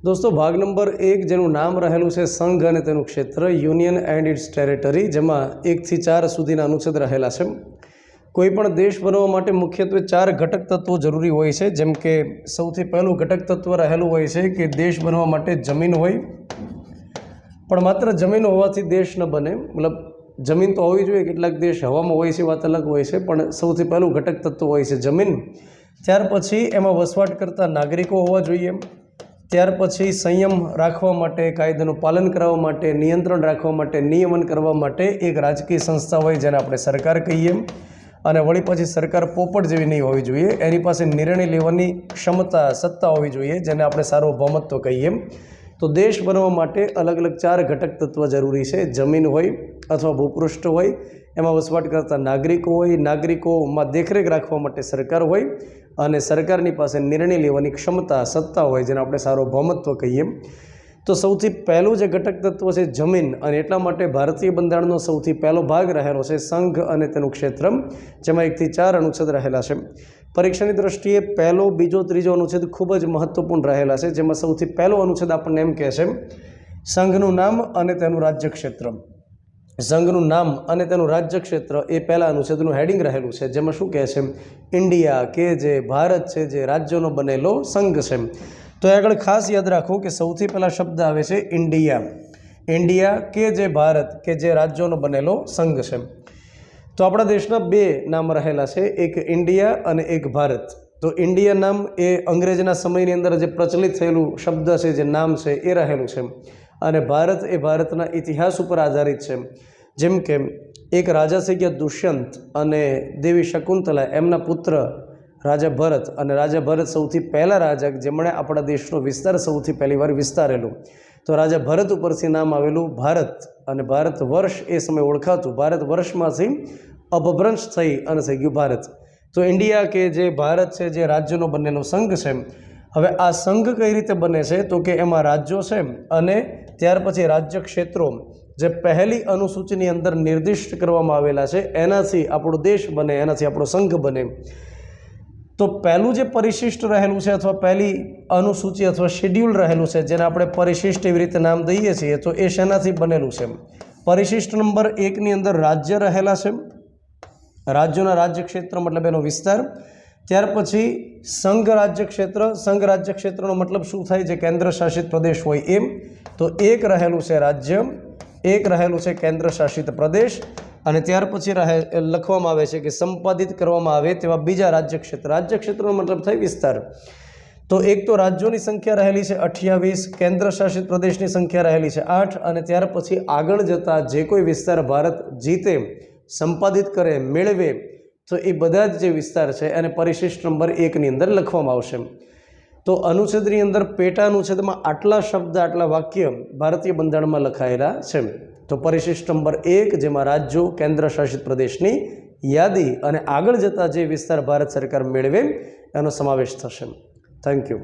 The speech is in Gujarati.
दोस्तों भाग नंबर 1 જેનું નામ રહેલું છે સંઘ અને તેનું ક્ષેત્ર યુનિયન એન્ડ ઇટ્સ ટેરેટરી, જેમાં 1 થી 4 સુધીના અનુચ્છેદ રહેલા છે। કોઈપણ દેશ બનવા માટે મુખ્યત્વે 4 ઘટક તત્વો જરૂરી હોય છે। જેમ કે સૌથી પહેલું ઘટક તત્વ રહેલું હોય છે કે દેશ બનવા માટે જમીન હોય, પણ માત્ર જમીન હોવાથી દેશ ન બને, મતલબ જમીન તો હોવી જોઈએ। કેટલાક દેશ હવામાં હોય છે, વાત અલગ હોય છે, પણ સૌથી પહેલું ઘટક તત્વ હોય છે જમીન। ત્યાર પછી એમાં વસવાટ કરતા નાગરિકો હોવા જોઈએ। ત્યાર પછી સંયમ રાખવા માટે, કાયદાનું પાલન કરવા માટે, નિયંત્રણ રાખવા માટે, નિયમન કરવા માટે એક રાજકીય સંસ્થા હોય જેને આપણે સરકાર કહીએ। અને વળી પછી સરકાર પોપટ જેવી નહીં હોવી જોઈએ, એની પાસે નિર્ણય લેવાની ક્ષમતા, સત્તા હોવી જોઈએ, જેને આપણે સાર્વભૌમત્વ કહીએ। તો દેશ બનવા માટે અલગ અલગ 4 ઘટક તત્વ જરૂરી છે। જમીન હોય અથવા ભૂપૃષ્ઠ હોય, એમાં વસવાટ કરતા નાગરિકો હોય, નાગરિકોમાં દેખરેખ રાખવા માટે સરકાર હોય, અને સરકારની પાસે નિર્ણય લેવાની ક્ષમતા, સત્તા હોય, જેને આપણે સાર્વભૌમત્વ કહીએ। તો સૌથી પહેલું જે ઘટક તત્વ છે જમીન, અને એટલા માટે ભારતીય બંધારણનો સૌથી પહેલો ભાગ રહેલો છે સંઘ અને તેનું ક્ષેત્ર, જેમાં 1 થી 4 અનુચ્છેદ રહેલા છે। પરીક્ષાની દ્રષ્ટિએ પહેલો, બીજો, ત્રીજો અનુચ્છેદ ખૂબ જ મહત્વપૂર્ણ રહેલા છે, જેમાં સૌથી પહેલો અનુચ્છેદ આપણને એમ કહે છે સંઘનું નામ અને તેનું રાજ્ય ક્ષેત્ર। સંઘનું નામ અને તેનું રાજ્ય ક્ષેત્ર એ પહેલા અનુચ્છેદનું હેડિંગ રહેલું છે, જેમાં શું કહે છે? ઇન્ડિયા, કે જે ભારત છે, જે રાજ્યોનો બનેલો સંઘ છે। તો આગળ ખાસ યાદ રાખો કે સૌથી પહેલા શબ્દ આવે છે ઇન્ડિયા। ઇન્ડિયા કે જે ભારત, કે જે રાજ્યોનો બનેલો સંઘ છે। તો આપણા દેશના 2 નામ રહેલા છે, એક ઇન્ડિયા અને એક ભારત। તો ઇન્ડિયા નામ એ અંગ્રેજના સમયની અંદર જે પ્રચલિત થયેલું શબ્દ છે, જે નામ છે એ રહેલું છે, અને ભારત એ ભારતના ઇતિહાસ ઉપર આધારિત છે। જેમ કે એક રાજા થઈ ગયા દુષ્યંત, અને દેવી શકુંતલા, એમના પુત્ર રાજા ભરત, અને રાજા ભરત સૌથી પહેલા રાજા જેમણે આપણા દેશનો વિસ્તાર સૌથી પહેલી વાર વિસ્તારેલો। તો રાજા ભરત ઉપરથી નામ આવેલું ભારત, અને ભારત વર્ષ એ સમય ઓળખાતું, ભારત વર્ષમાંથી અપભ્રંશ થઈ અને થઈ ગયું ભારત। તો ઇન્ડિયા કે જે ભારત છે, જે રાજ્યોનો બનેલો સંઘ છે। હવે આ સંઘ કઈ રીતે બને છે? તો કે એમાં રાજ્યો છે, અને ત્યાર પછી રાજ્ય ક્ષેત્રો જે પહેલી અનુસૂચિની અંદર નિર્દિષ્ટ કરવામાં આવેલા છે, એનાથી આપણો દેશ બને, એનાથી આપણો સંઘ બને। તો પહેલું જે પરિશિષ્ટ રહેલું છે, અથવા પહેલી અનુસૂચિ અથવા શેડ્યુલ રહેલું છે, જેને આપણે પરિશિષ્ટ એવી રીતે નામ દઈએ છીએ, તો એ શેનાથી બનેલું છે? પરિશિષ્ટ નંબર 1ની અંદર રાજ્ય રહેલા છે, રાજ્યોના રાજ્ય ક્ષેત્ર મતલબ એનો વિસ્તાર। ત્યાર પછી સંઘ રાજ્ય ક્ષેત્ર, સંઘ રાજ્ય ક્ષેત્રનો મતલબ શું થાય? જે કેન્દ્ર શાસિત પ્રદેશ હોય એમ। તો એક રહેલું છે રાજ્ય, એક રહેલું છે કેન્દ્ર શાસિત પ્રદેશ, અને ત્યાર પછી લખવામાં આવે છે કે સંપાદિત કરવામાં આવે તેવા બીજા રાજ્ય ક્ષેત્ર। રાજ્ય ક્ષેત્રનો મતલબ થાય વિસ્તાર। તો એક તો રાજ્યોની સંખ્યા રહેલી છે 28, કેન્દ્ર શાસિત પ્રદેશની સંખ્યા રહેલી છે 8, અને ત્યાર પછી આગળ જતાં જે કોઈ વિસ્તાર ભારત જીતે, સંપાદિત કરે, મેળવે, તો એ બધા જ જે વિસ્તાર છે એને પરિશિષ્ટ નંબર 1ની અંદર લખવામાં આવશે। તો અનુચ્છેદની અંદર પેટા અનુચ્છેદમાં આટલા શબ્દ, આટલા વાક્ય ભારતીય બંધારણમાં લખાયેલા છે। તો પરિશિષ્ટ નંબર 1, જેમાં રાજ્યો, કેન્દ્ર શાસિત પ્રદેશની યાદી, અને આગળ જતાં જે વિસ્તાર ભારત સરકાર મેળવે એનો સમાવેશ થશે। Thank you.